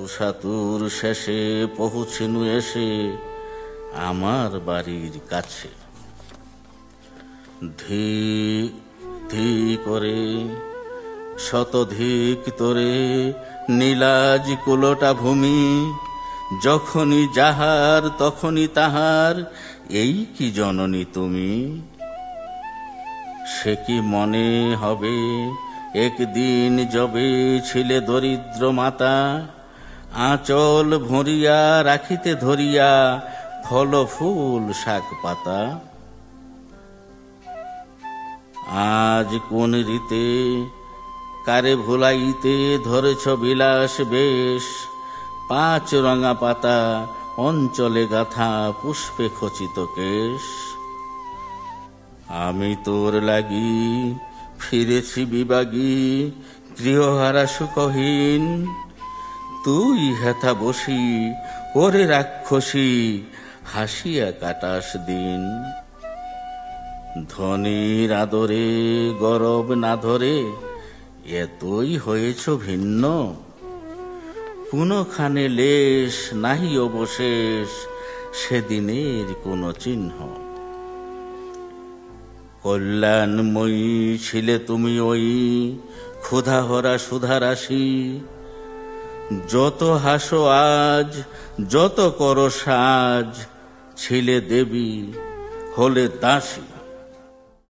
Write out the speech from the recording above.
তুষাতুর শেষে পৌঁছিনু এসে আমার বাড়ির কাছে। ধী ধী করে শতধিক তোরে নীলাজ কুলোটা ভূমি, যখনই যাহার তখনই তাহার, এই কি জননী তুমি। সে কি মনে হবে একদিন যবে ছিলে দরিদ্র মাতা, আঁচল ভরিয়া রাখিতে ধরিয়া ফল ফুল শাক পাতা। আজ কোন রীতে কারে ভুলাইতে ধরেছ বিলাস বেশ, পাঁচ রঙা পাতা অঞ্চলে গাথা পুষ্পে খচিত কেশ। আমি তোর লাগি ফিরেছি বিবাগী গৃহহারা সুখহীন, তুই হেথা বসি ওরে রাক্ষসী হাসিয়া কাটাস দিন। ধনীর আদরে গরব না ধরে এতই হয়েছ ভিন্ন, কোনখানে লেশ নাহি অবশেষ সেদিনের কোন চিহ্ন। কল্যাণময়ী ছিলে তুমি ওই ক্ষুধাহরা সুধারাশি, যত হাসো আজ যত করো সাজ, ছিলে দেবী হলে দাসী।